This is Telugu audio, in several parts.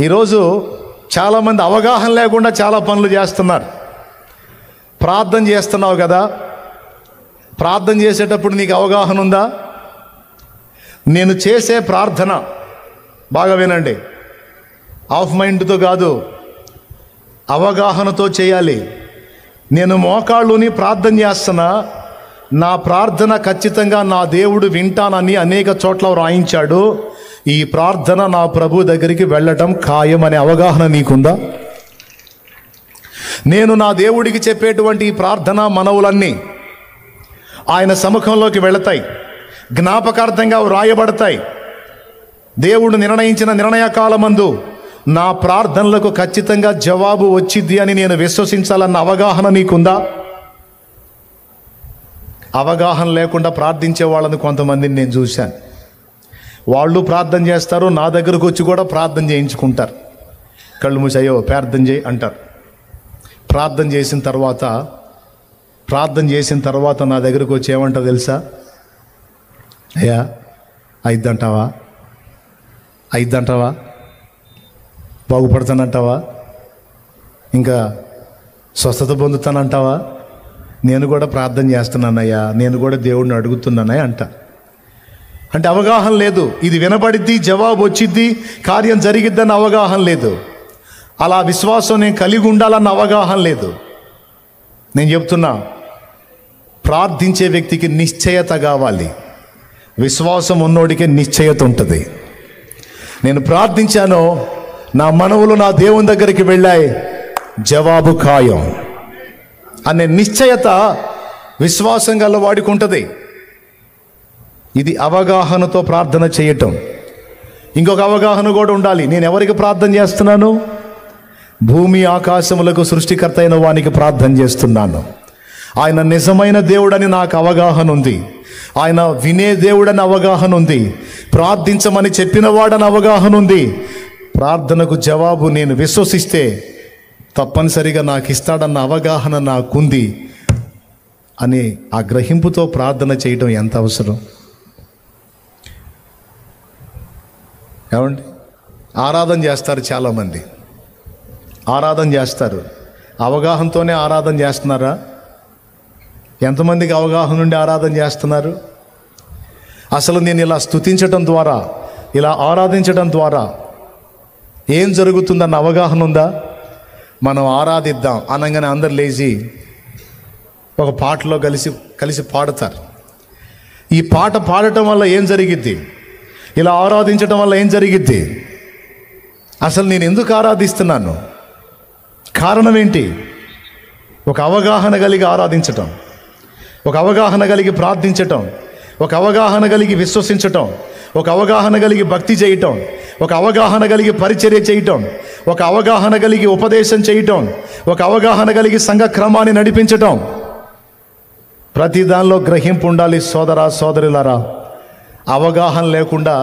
ఈరోజు చాలామంది అవగాహన లేకుండా చాలా పనులు చేస్తున్నారు. ప్రార్థన చేస్తున్నావు కదా, ప్రార్థన చేసేటప్పుడు నీకు అవగాహన ఉందా? నేను చేసే ప్రార్థన బాగా వినండి, ఆఫ్ మైండ్తో కాదు, అవగాహనతో చేయాలి. నేను మోకాళ్ళుని ప్రార్థన చేస్తున్నా, నా ప్రార్థన ఖచ్చితంగా నా దేవుడు వింటానని అనేక చోట్ల రాయించాడు. ఈ ప్రార్థన నా ప్రభు దగ్గరికి వెళ్ళటం ఖాయం అనే అవగాహన నీకుందా? నేను నా దేవుడికి చెప్పేటువంటి ఈ ప్రార్థన మనవులన్నీ ఆయన సముఖంలోకి వెళతాయి, జ్ఞాపకార్థంగా వ్రాయబడతాయి. దేవుడు నిర్ణయించిన నిర్ణయకాలమందు నా ప్రార్థనలకు ఖచ్చితంగా జవాబు వచ్చింది అని నేను విశ్వసించాలన్న అవగాహన నీకుందా? అవగాహన లేకుండా ప్రార్థించే వాళ్ళని కొంతమందిని నేను చూశాను. వాళ్ళు ప్రార్థన చేస్తారు, నా దగ్గరకు వచ్చి కూడా ప్రార్థన చేయించుకుంటారు. కళ్ళు మూసి అయ్యో ప్రార్థన చేయి అంటారు. ప్రార్థన చేసిన తర్వాత నా దగ్గరకు వచ్చి ఏమంటా తెలుసా? అయ్యా అయిద్దంటావా, బాగుపడతానంటావా, ఇంకా స్వస్థత పొందుతానంటావా? నేను కూడా ప్రార్థన చేస్తున్నానయ్యా, నేను కూడా దేవుడిని అడుగుతున్నానయ్యా అంట. అంటే అవగాహన లేదు. ఇది వినబడిద్ది, జవాబు వచ్చిద్ది, కార్యం జరిగిద్దని అవగాహన లేదు. అలా విశ్వాసం నేను కలిగి ఉండాలన్న అవగాహన లేదు. నేను చెప్తున్నా, ప్రార్థించే వ్యక్తికి నిశ్చయత కావాలి. విశ్వాసం ఉన్నోడికే నిశ్చయత ఉంటుంది. నేను ప్రార్థించాను, నా మనవులు నా దేవుని దగ్గరికి వెళ్ళాయి, జవాబు ఖాయం అనే నిశ్చయత విశ్వాసం గల వాడికి ఉంటుంది. ఇది అవగాహనతో ప్రార్థన చేయటం. ఇంకొక అవగాహన కూడా ఉండాలి. నేను ఎవరికి ప్రార్థన చేస్తున్నాను? భూమి ఆకాశములకు సృష్టికర్త అయిన వానికి ప్రార్థన చేస్తున్నాను. ఆయన నిజమైన దేవుడని నాకు అవగాహన ఉంది. ఆయన వినే దేవుడని అవగాహన ఉంది. ప్రార్థించమని చెప్పినవాడని అవగాహన ఉంది. ప్రార్థనకు జవాబు నేను విశ్వసిస్తే తప్పనిసరిగా నాకు ఇస్తాడన్న అవగాహన నాకుంది అని ఆ గ్రహింపుతో ప్రార్థన చేయడం ఎంత అవసరం. ఏమండి, ఆరాధన చేస్తారు, చాలామంది ఆరాధన చేస్తారు. అవగాహనతోనే ఆరాధన చేస్తున్నారా? ఎంతమందికి అవగాహన నుండి ఆరాధన చేస్తున్నారు? అసలు నేను ఇలా స్తుతించటం ద్వారా, ఇలా ఆరాధించడం ద్వారా ఏం జరుగుతుందన్న అవగాహన ఉందా? మనం ఆరాధిద్దాం అనగానే అందరు లేచి ఒక పాటలో కలిసి పాడతారు. ఈ పాట పాడటం వల్ల ఏం జరిగిద్ది? ఇలా ఆరాధించటం వల్ల ఏం జరిగిద్ది? అసలు నేను ఎందుకు ఆరాధిస్తున్నాను? కారణం ఏంటి? ఒక అవగాహన కలిగి ఆరాధించటం, ఒక అవగాహన కలిగి ప్రార్థించటం, ఒక అవగాహన కలిగి విశ్వసించటం, ఒక అవగాహన కలిగి భక్తి చేయటం, ఒక అవగాహన కలిగి పరిచర్య చేయటం, ఒక అవగాహన కలిగి ఉపదేశం చేయటం, ఒక అవగాహన కలిగి సంఘ క్రమాన్ని నడిపించటం. ప్రతి దానిలో గ్రహింపు ఉండాలి. సోదరా సోదరులారా, అవగాహన లేకుండా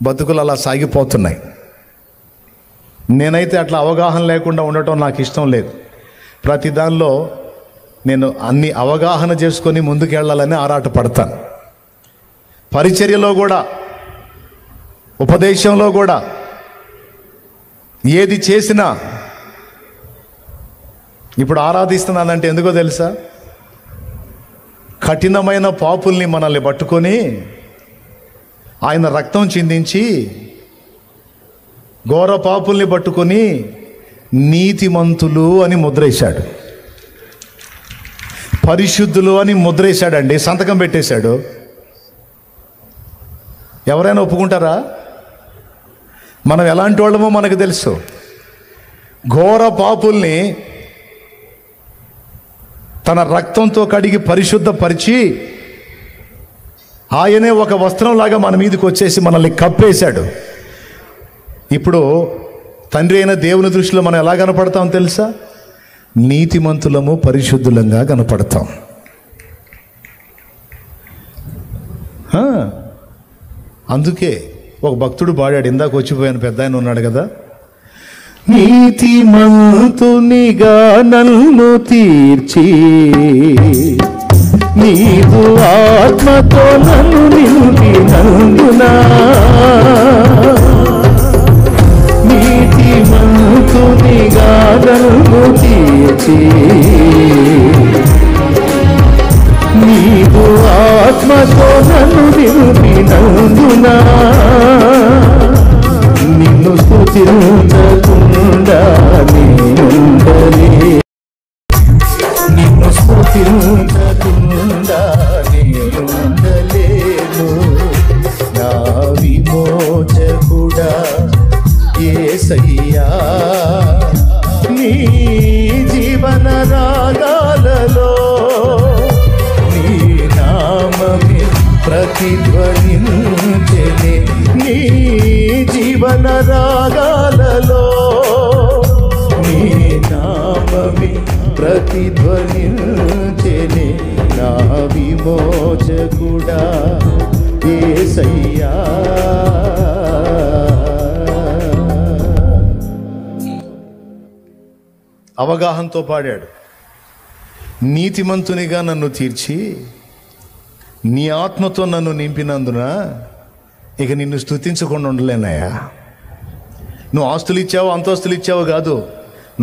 బతుకులు అలా సాగిపోతున్నాయి. నేనైతే అట్లా అవగాహన లేకుండా ఉండటం నాకు ఇష్టం లేదు. ప్రతి దానిలో నేను అన్ని అవగాహన చేసుకొని ముందుకెళ్ళాలని ఆరాటపడతాను. పరిచర్యలో కూడా, ఉపదేశంలో కూడా, ఏది చేసినా. ఇప్పుడు ఆరాధిస్తున్నానంటే ఎందుకో తెలుసా? కఠినమైన పాపుల్ని మనల్ని పట్టుకొని ఆయన రక్తం చిందించి, ఘోర పాపుల్ని పట్టుకొని నీతిమంతులు అని ముద్రేశాడు, పరిశుద్ధులు అని ముద్రేశాడండి, సంతకం పెట్టేశాడు. ఎవరైనా ఒప్పుకుంటారా? మనం ఎలాంటి వాళ్ళమో మనకు తెలుసు. ఘోర పాపుల్ని తన రక్తంతో కడిగి పరిశుద్ధపరిచి ఆయనే ఒక వస్త్రంలాగా మన మీదకి వచ్చేసి మనల్ని కప్పేశాడు. ఇప్పుడు తండ్రి అయిన దేవుని దృష్టిలో మనం ఎలా కనపడతాం తెలుసా? నీతిమంతులము, పరిశుద్ధులంగా కనపడతాం. అందుకే ఒక భక్తుడు పాడాడు, ఇందాక వచ్చిపోయాను, పెద్ద ఆయన ఉన్నాడు కదా, నీతిమంతునిగా నన్ను తీర్చి నీవు ఆత్మతో నన్ను నింపినందునా, నీడ స్తుతించకుండా నేనుండలేను, నిన్ను స్తుతించకుండా నేనుండలేను. నా విమోచకుడా యేసయ్యా, నీ జీవన రాగాలలో నీ నామమే ప్రతిధ్వనించెనే, నీ జీవన రాగాలలో నీ నామమే ప్రతిధ్వనించెనే. నా విమోచకుడా యేసయ్యా. అవగాహనతో పాడాడు. నీతిమంతునిగా నన్ను తీర్చి నీ ఆత్మతో నన్ను నింపినందున ఇక నిన్ను స్తుతించకుండా ఉండలేనయ్యా. నువ్వు ఆస్తులు ఇచ్చావు, అంతస్తులు ఇచ్చావు కాదు,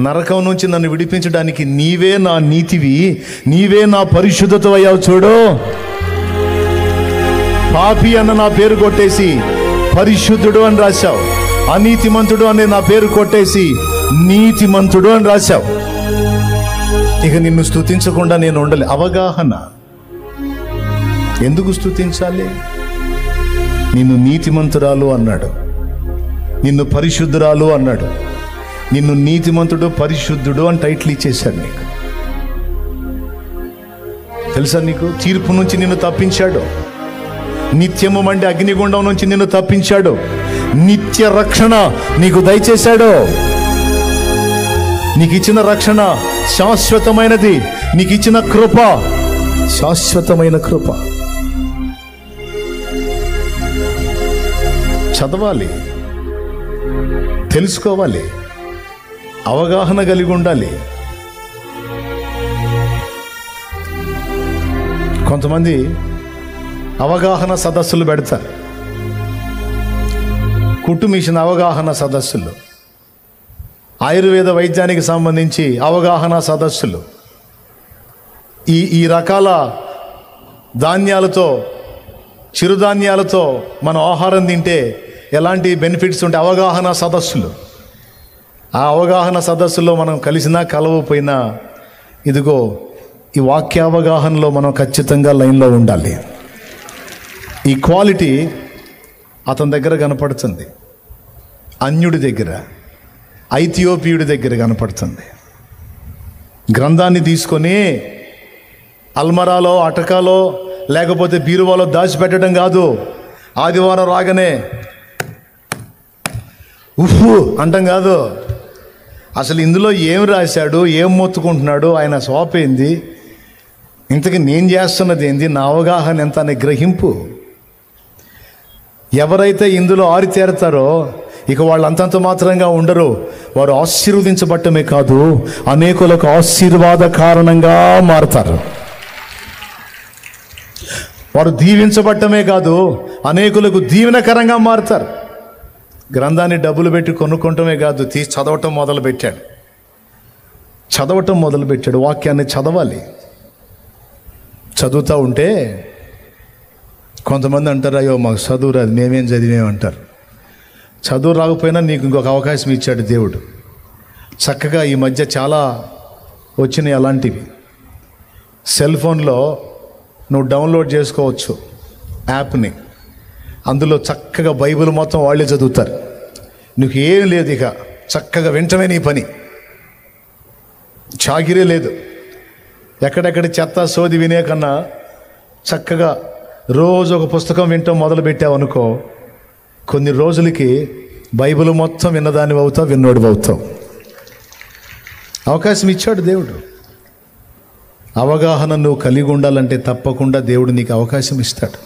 నరకం నుంచి నన్ను విడిపించడానికి నీవే నా నీతివి, నీవే నా పరిశుద్ధత అయ్యావు. చూడు, పాపి అన్న నా పేరు కొట్టేసి పరిశుద్ధుడు అని రాశావు, అనీతిమంతుడు అనే నా పేరు కొట్టేసి నీతిమంతుడు అని రాశావు. ఇక నిన్ను స్తుతించకుండా నేను ఉండలే. అవగాహన. ఎందుకు స్తుతించాలి? నిన్ను నీతిమంతురాలు అన్నాడు, నిన్ను పరిశుద్ధురాలు అన్నాడు, నిన్ను నీతిమంతుడు పరిశుద్ధుడు అని టైటిల్ ఇచ్చేశాడు నీకు. తెలుసా నీకు? తీర్పు నుంచి నిన్ను తప్పించాడు, నిత్యము మండి అగ్నిగుండం నుంచి నిన్ను తప్పించాడు, నిత్య రక్షణ నీకు దయచేశాడు. నీకు ఇచ్చిన రక్షణ శాశ్వతమైనది, నీకు ఇచ్చిన కృప శాశ్వతమైన కృప. చదవాలి, తెలుసుకోవాలి, అవగాహన కలిగి ఉండాలి. కొంతమంది అవగాహన సదస్సులు పెడతారు, కుట్టు మిషన్ అవగాహన సదస్సులు, ఆయుర్వేద వైద్యానికి సంబంధించి అవగాహన సదస్సులు, ఈ రకాల ధాన్యాలతో, చిరుధాన్యాలతో మనం ఆహారం తింటే ఎలాంటి బెనిఫిట్స్ ఉంటాయి, అవగాహన సదస్సులు. ఆ అవగాహన సదస్సులో మనం కలిసినా కలవపోయినా ఇదిగో ఈ వాక్యావగాహనలో మనం ఖచ్చితంగా లైన్లో ఉండాలి. ఈ క్వాలిటీ అతని దగ్గర కనపడుతుంది, అన్యుడి దగ్గర, ఐథియోపియుడి దగ్గర కనపడుతుంది. గ్రంథాన్ని తీసుకొని అల్మరాలో, అటకాలో, లేకపోతే బీరువాలో దాచిపెట్టడం కాదు. ఆదివారం రాగానే ఉఫ్ఫు అంటాం కాదు. అసలు ఇందులో ఏం రాశాడు, ఏం మొత్తుకుంటున్నాడు, ఆయన సోపేంది, ఇంతకీ నేను చేస్తున్నది ఏంది, నా అవగాహన ఎంత అనే గ్రహింపు. ఎవరైతే ఇందులో ఆరితేరతారో ఇక వాళ్ళు అంతంత మాత్రంగా ఉండరు. వారు ఆశీర్వదించబట్టమే కాదు, అనేకులకు ఆశీర్వాద కారణంగా మారతారు. వారు దీవించబట్టమే కాదు, అనేకులకు దీవెనకరంగా మారుతారు. గ్రంథాన్ని డబ్బులు పెట్టి కొనుక్కోవటమే కాదు, తీసి చదవటం మొదలుపెట్టాడు. వాక్యాన్ని చదవాలి. చదువుతూ ఉంటే కొంతమంది అంటారు, అయ్యో మాకు చదువు రాదు, మేమేం చదివేమంటారు. చదువు రాకపోయినా నీకు ఇంకొక అవకాశం ఇచ్చాడు దేవుడు. చక్కగా ఈ మధ్య చాలా వచ్చినాయి అలాంటివి. సెల్ ఫోన్లో నువ్వు డౌన్లోడ్ చేసుకోవచ్చు యాప్ని, అందులో చక్కగా బైబిల్ మొత్తం వాళ్ళే చదువుతారు. నీకు ఏం లేదు, ఇక చక్కగా వింటమే నీ పని, చాకిరీ లేదు. ఎక్కడెక్కడ చెత్త సోది వినే కన్నా చక్కగా రోజు ఒక పుస్తకం వింటాం మొదలు పెట్టావనుకో, కొన్ని రోజులకి బైబిల్ మొత్తం విన్నదానివి అవుతావు, విన్నోడివి అవుతావు. అవకాశం ఇచ్చాడు దేవుడు. అవగాహన నువ్వు కలిగి ఉండాలంటే తప్పకుండా దేవుడు నీకు అవకాశం ఇస్తాడు.